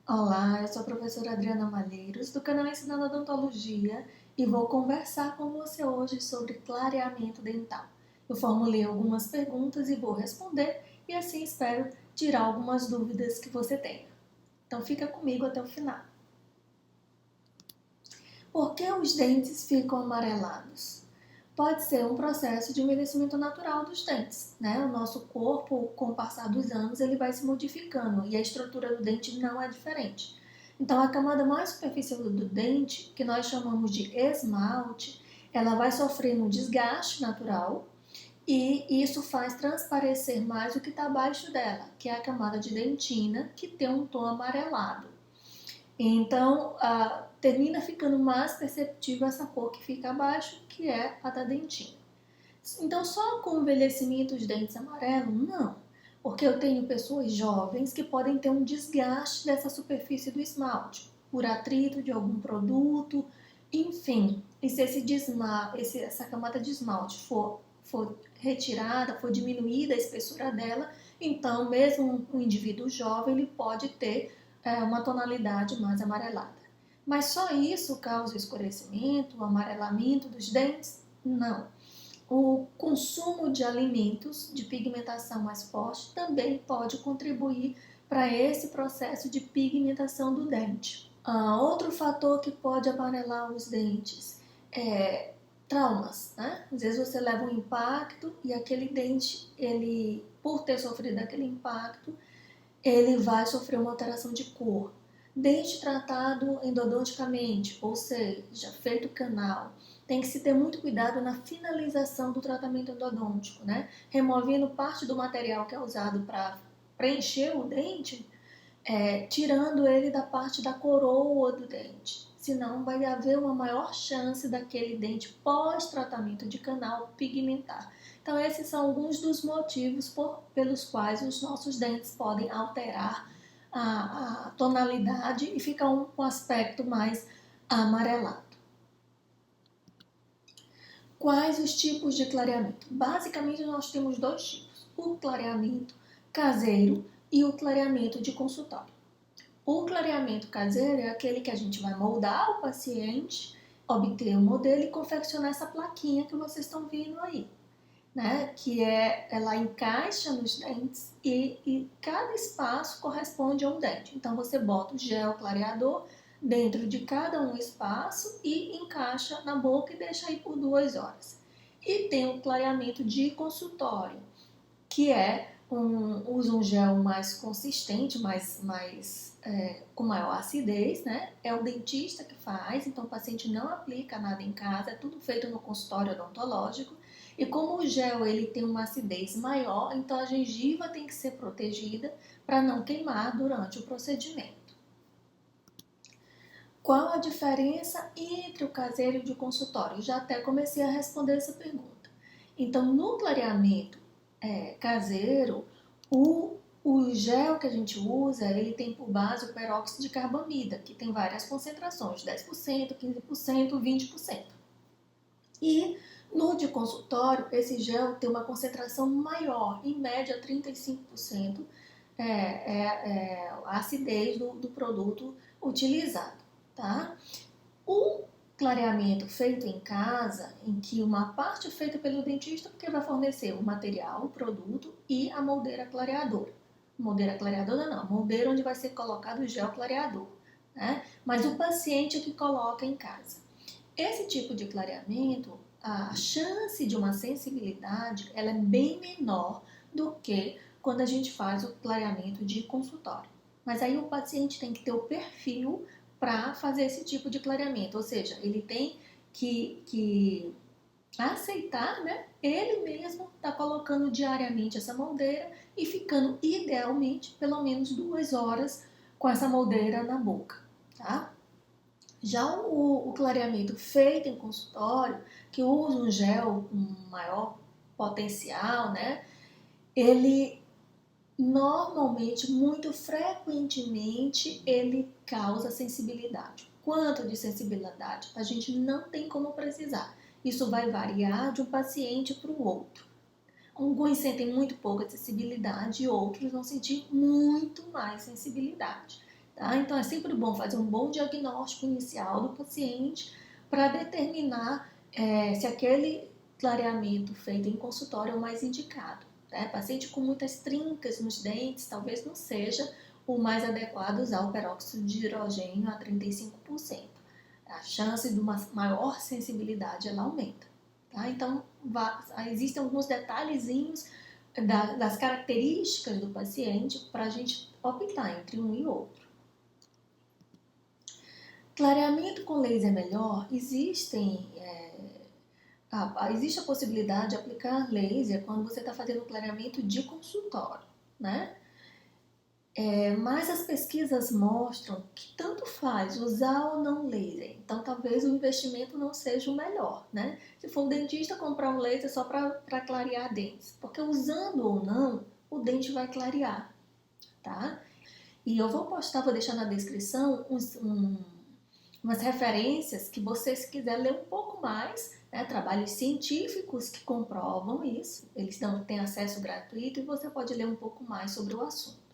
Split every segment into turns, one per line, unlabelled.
Olá, eu sou a professora Adriana Malheiros, do canal Ensinando Odontologia, e vou conversar com você hoje sobre clareamento dental. Eu formulei algumas perguntas e vou responder, e assim espero tirar algumas dúvidas que você tenha. Então fica comigo até o final. Por que os dentes ficam amarelados? Pode ser um processo de envelhecimento natural dos dentes, né? O nosso corpo, com o passar dos anos, ele vai se modificando e a estrutura do dente não é diferente. Então, a camada mais superficial do dente, que nós chamamos de esmalte, ela vai sofrendo um desgaste natural e isso faz transparecer mais o que está abaixo dela, que é a camada de dentina, que tem um tom amarelado. Então, termina ficando mais perceptível essa cor que fica abaixo, que é a da dentina. Então, só com o envelhecimento os dentes amarelos? Não, porque eu tenho pessoas jovens que podem ter um desgaste dessa superfície do esmalte, por atrito de algum produto, enfim. E se essa camada de esmalte for retirada, for diminuída a espessura dela, então mesmo um indivíduo jovem ele pode ter uma tonalidade mais amarelada. Mas só isso causa o escurecimento, o amarelamento dos dentes? Não. O consumo de alimentos de pigmentação mais forte também pode contribuir para esse processo de pigmentação do dente. Outro fator que pode amarelar os dentes é traumas, né? Às vezes você leva um impacto e aquele dente, ele, por ter sofrido aquele impacto, ele vai sofrer uma alteração de cor. Dente tratado endodonticamente, ou seja, feito canal, tem que se ter muito cuidado na finalização do tratamento endodôntico, né? Removendo parte do material que é usado para preencher o dente, tirando ele da parte da coroa do dente. Senão vai haver uma maior chance daquele dente pós-tratamento de canal pigmentar. Então esses são alguns dos motivos pelos quais os nossos dentes podem alterar a tonalidade e ficar com um aspecto mais amarelado. Quais os tipos de clareamento? Basicamente nós temos dois tipos, o clareamento caseiro e o clareamento de consultório. O clareamento caseiro é aquele que a gente vai moldar o paciente, obter o modelo e confeccionar essa plaquinha que vocês estão vendo aí, né? Que ela encaixa nos dentes e cada espaço corresponde a um dente. Então você bota o gel clareador dentro de cada um espaço e encaixa na boca e deixa aí por 2 horas. E tem o clareamento de consultório, que usa um gel mais consistente, com maior acidez, né? É o dentista que faz, então o paciente não aplica nada em casa, é tudo feito no consultório odontológico. E como o gel ele tem uma acidez maior, então a gengiva tem que ser protegida para não queimar durante o procedimento. Qual a diferença entre o caseiro e o de consultório? Já até comecei a responder essa pergunta. Então, no clareamento caseiro, o gel que a gente usa, ele tem por base o peróxido de carbamida, que tem várias concentrações, 10%, 15%, 20%. E no de consultório, esse gel tem uma concentração maior, em média 35%, a acidez do produto utilizado, tá? O clareamento feito em casa, em que uma parte é feita pelo dentista, porque vai fornecer o material, o produto e a moldeira clareadora. Moldeira clareadora não, moldeira onde vai ser colocado o gel clareador, né? Mas o paciente é que coloca em casa. Esse tipo de clareamento, a chance de uma sensibilidade, ela é bem menor do que quando a gente faz o clareamento de consultório. Mas aí o paciente tem que ter o perfil para fazer esse tipo de clareamento, ou seja, ele tem que aceitar, né? Ele mesmo está colocando diariamente essa moldeira e ficando idealmente pelo menos 2 horas com essa moldeira na boca, tá? Já o clareamento feito em consultório, que usa um gel com maior potencial, né? Ele normalmente, muito frequentemente, ele causa sensibilidade. Quanto de sensibilidade? A gente não tem como precisar. Isso vai variar de um paciente para o outro. Alguns sentem muito pouca sensibilidade e outros vão sentir muito mais sensibilidade. Tá? Então, é sempre bom fazer um bom diagnóstico inicial do paciente para determinar se aquele clareamento feito em consultório é o mais indicado. Né? Paciente com muitas trincas nos dentes, talvez não seja o mais adequado usar o peróxido de hidrogênio a 35%. A chance de uma maior sensibilidade ela aumenta. Tá? Então, existem alguns detalhezinhos das características do paciente para a gente optar entre um e outro. Clareamento com laser melhor, existe a possibilidade de aplicar laser quando você está fazendo clareamento de consultório, né? Mas as pesquisas mostram que tanto faz usar ou não laser, então talvez o investimento não seja o melhor, né? Se for um dentista comprar um laser só para clarear dentes, porque usando ou não, o dente vai clarear, tá? E eu vou deixar na descrição umas referências que você, se quiser ler um pouco mais, né, trabalhos científicos que comprovam isso, eles têm acesso gratuito e você pode ler um pouco mais sobre o assunto.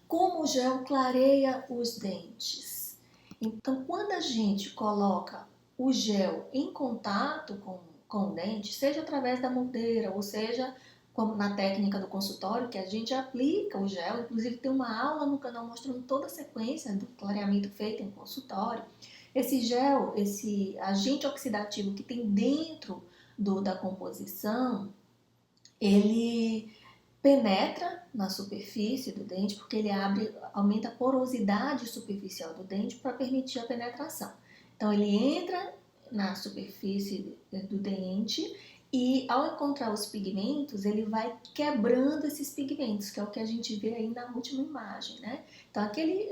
Como o gel clareia os dentes? Então, quando a gente coloca o gel em contato com o dente, seja através da moldeira, ou seja, como na técnica do consultório, que a gente aplica o gel, inclusive tem uma aula no canal mostrando toda a sequência do clareamento feito em consultório. Esse gel, esse agente oxidativo que tem dentro da composição, ele penetra na superfície do dente, porque ele aumenta a porosidade superficial do dente para permitir a penetração. Então, ele entra na superfície do dente e, ao encontrar os pigmentos, ele vai quebrando esses pigmentos, que é o que a gente vê aí na última imagem, né? Então, aquele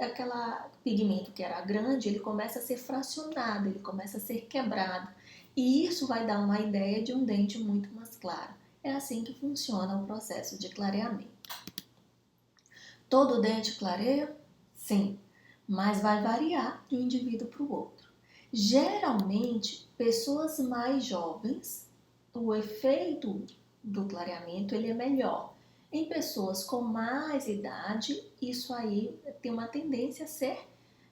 pigmento que era grande, ele começa a ser fracionado, ele começa a ser quebrado. E isso vai dar uma ideia de um dente muito mais claro. É assim que funciona o processo de clareamento. Todo dente clareia? Sim, mas vai variar de um indivíduo para o outro. Geralmente, pessoas mais jovens, o efeito do clareamento ele é melhor. Em pessoas com mais idade, isso aí tem uma tendência a ser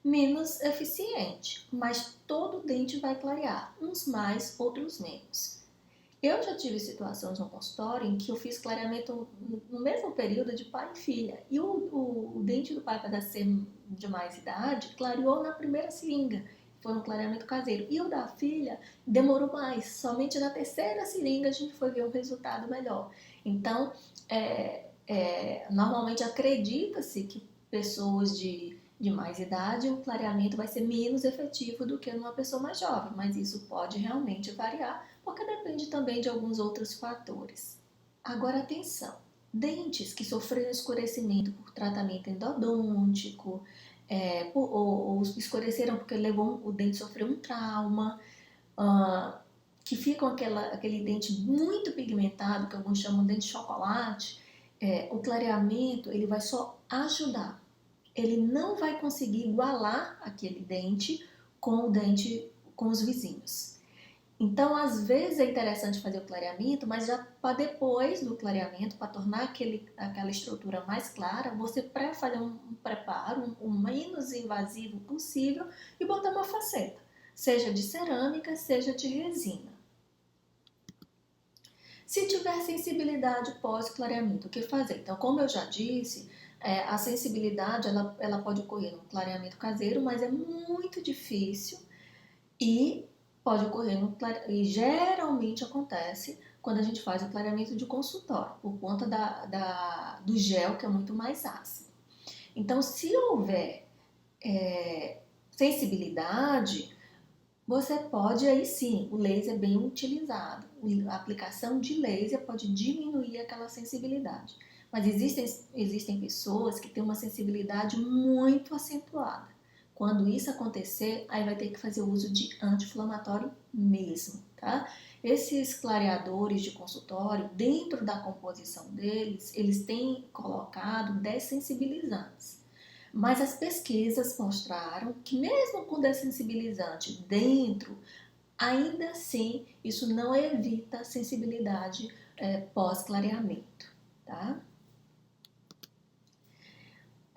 menos eficiente, mas todo dente vai clarear, uns mais, outros menos. Eu já tive situações no consultório em que eu fiz clareamento no mesmo período de pai e filha. E o dente do pai, para ser de mais idade, clareou na primeira seringa. Foi um clareamento caseiro. E o da filha demorou mais. Somente na terceira seringa a gente foi ver um resultado melhor. Então, normalmente acredita-se que pessoas de mais idade, o clareamento vai ser menos efetivo do que numa pessoa mais jovem. Mas isso pode realmente variar, porque depende também de alguns outros fatores. Agora, atenção, dentes que sofreram escurecimento por tratamento endodôntico, ou escureceram porque o dente sofreu um trauma, que ficam aquele dente muito pigmentado, que alguns chamam de dente de chocolate, o clareamento ele vai só ajudar. Ele não vai conseguir igualar aquele dente com o dente com os vizinhos. Então, às vezes é interessante fazer o clareamento, mas já para depois do clareamento, para tornar aquela estrutura mais clara, você fazer um preparo o menos invasivo possível e botar uma faceta, seja de cerâmica, seja de resina. Se tiver sensibilidade pós-clareamento, o que fazer? Então, como eu já disse, a sensibilidade ela pode ocorrer no clareamento caseiro, mas é muito difícil e pode ocorrer e geralmente acontece quando a gente faz o clareamento de consultório, por conta do gel, que é muito mais ácido. Então, se houver sensibilidade, você pode, aí sim, o laser bem utilizado. A aplicação de laser pode diminuir aquela sensibilidade. Mas existem pessoas que têm uma sensibilidade muito acentuada. Quando isso acontecer, aí vai ter que fazer o uso de anti-inflamatório mesmo, tá? Esses clareadores de consultório, dentro da composição deles, eles têm colocado dessensibilizantes. Mas as pesquisas mostraram que mesmo com dessensibilizante dentro, ainda assim isso não evita a sensibilidade pós-clareamento, tá?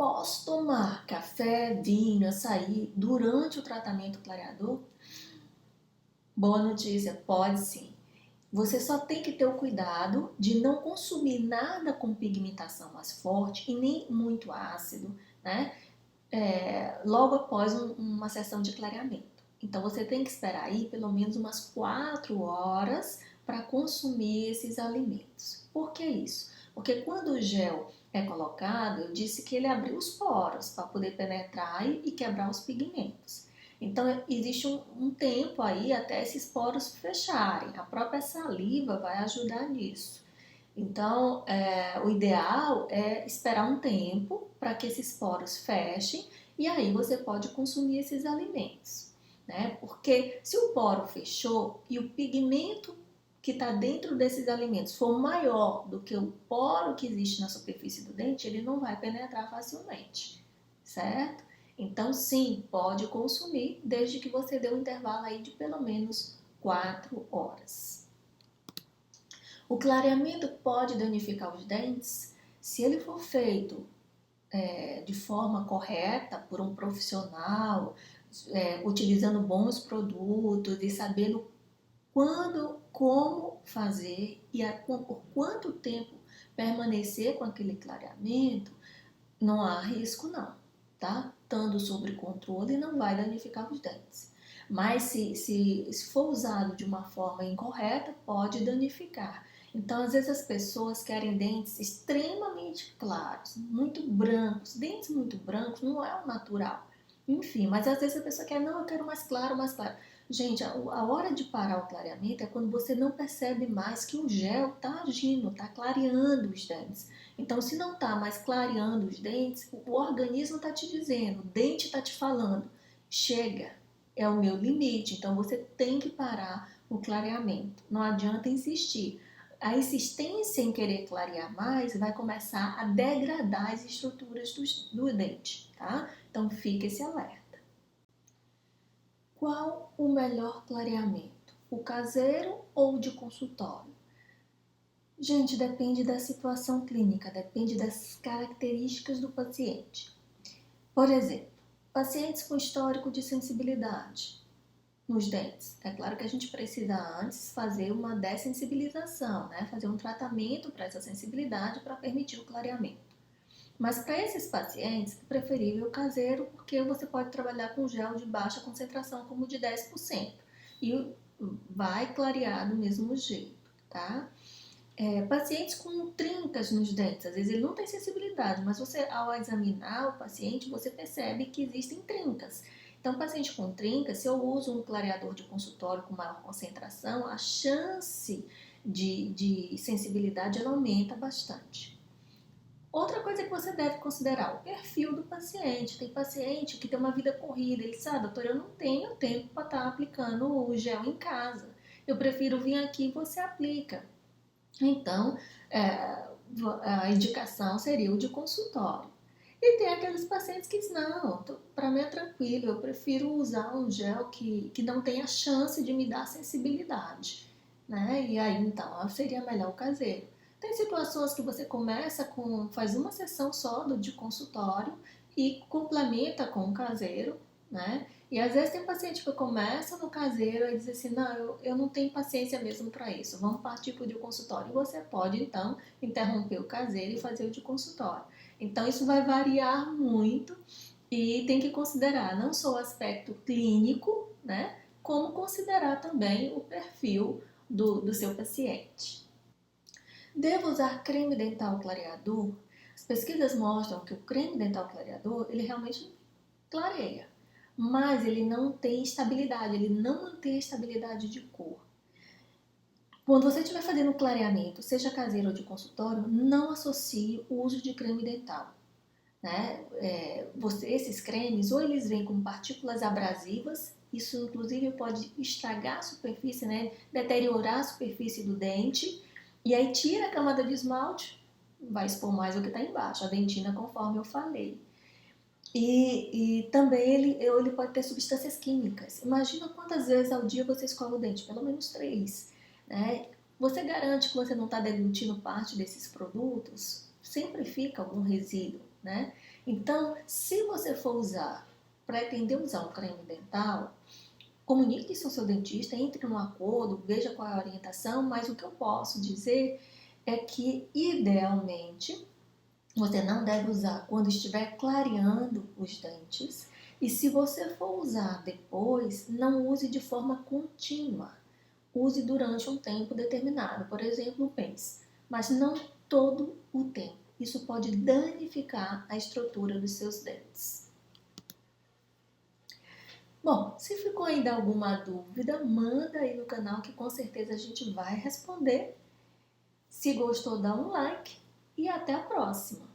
Posso tomar café, vinho, açaí durante o tratamento clareador? Boa notícia, pode sim. Você só tem que ter o cuidado de não consumir nada com pigmentação mais forte e nem muito ácido, né? Logo após uma sessão de clareamento. Então você tem que esperar aí pelo menos umas 4 horas para consumir esses alimentos. Por que isso? Porque quando o gel é colocado, eu disse que ele abriu os poros para poder penetrar e quebrar os pigmentos. Então existe um tempo aí até esses poros fecharem. A própria saliva vai ajudar nisso. Então, o ideal é esperar um tempo para que esses poros fechem e aí você pode consumir esses alimentos, né? Porque se o poro fechou e o pigmento que está dentro desses alimentos for maior do que o poro que existe na superfície do dente, ele não vai penetrar facilmente, certo? Então, sim, pode consumir desde que você dê um intervalo aí de pelo menos 4 horas. O clareamento pode danificar os dentes se ele for feito de forma correta por um profissional, utilizando bons produtos e sabendo quando, como fazer e por quanto tempo permanecer com aquele clareamento, não há risco não, tá? Estando sob controle, não vai danificar os dentes. Mas se for usado de uma forma incorreta, pode danificar. Então, às vezes as pessoas querem dentes extremamente claros, muito brancos. Dentes muito brancos não é o natural. Enfim, mas às vezes a pessoa quer, não, eu quero mais claro, mais claro. Gente, a hora de parar o clareamento é quando você não percebe mais que o gel está agindo, está clareando os dentes. Então, se não está mais clareando os dentes, o organismo está te dizendo, o dente está te falando, chega, é o meu limite. Então, você tem que parar o clareamento. Não adianta insistir. A insistência em querer clarear mais vai começar a degradar as estruturas do dente, tá? Então, fica esse alerta. Qual o melhor clareamento? O caseiro ou o de consultório? Gente, depende da situação clínica, depende das características do paciente. Por exemplo, pacientes com histórico de sensibilidade nos dentes. É claro que a gente precisa antes fazer uma dessensibilização, né? Fazer um tratamento para essa sensibilidade para permitir o clareamento. Mas para esses pacientes, é preferível o caseiro porque você pode trabalhar com gel de baixa concentração, como de 10%, e vai clarear do mesmo jeito, tá? Pacientes com trincas nos dentes, às vezes ele não tem sensibilidade, mas você, ao examinar o paciente, você percebe que existem trincas. Então, paciente com trincas, se eu uso um clareador de consultório com maior concentração, a chance de sensibilidade ela aumenta bastante. Outra coisa que você deve considerar, o perfil do paciente. Tem paciente que tem uma vida corrida, ele sabe, doutor, eu não tenho tempo para estar aplicando o gel em casa. Eu prefiro vir aqui e você aplica. Então, a indicação seria o de consultório. E tem aqueles pacientes que dizem, não, para mim é tranquilo, eu prefiro usar um gel que não tenha chance de me dar sensibilidade, né? E aí, então, seria melhor o caseiro. Tem situações que você faz uma sessão só de consultório e complementa com o caseiro, né? E às vezes tem paciente que começa no caseiro e diz assim, não, eu não tenho paciência mesmo para isso, vamos partir para o de consultório. E você pode, então, interromper o caseiro e fazer o de consultório. Então, isso vai variar muito e tem que considerar não só o aspecto clínico, né, como considerar também o perfil do seu paciente. Devo usar creme dental clareador? As pesquisas mostram que o creme dental clareador, ele realmente clareia, mas ele não tem estabilidade, ele não mantém a estabilidade de cor. Quando você estiver fazendo clareamento, seja caseiro ou de consultório, não associe o uso de creme dental. Né? Esses cremes, ou eles vêm com partículas abrasivas, isso inclusive pode estragar a superfície, né? Deteriorar a superfície do dente, e aí tira a camada de esmalte, vai expor mais o que está embaixo, a dentina, conforme eu falei. E também ele pode ter substâncias químicas. Imagina quantas vezes ao dia você escova o dente, pelo menos 3. Né? Você garante que você não está deglutindo parte desses produtos? Sempre fica algum resíduo, né? Então, se você for pretender usar um creme dental, comunique isso ao seu dentista, entre num acordo, veja qual é a orientação, mas o que eu posso dizer é que, idealmente, você não deve usar quando estiver clareando os dentes. E se você for usar depois, não use de forma contínua. Use durante um tempo determinado, por exemplo, um mês, mas não todo o tempo. Isso pode danificar a estrutura dos seus dentes. Bom, se ficou ainda alguma dúvida, manda aí no canal que com certeza a gente vai responder. Se gostou, dá um like e até a próxima!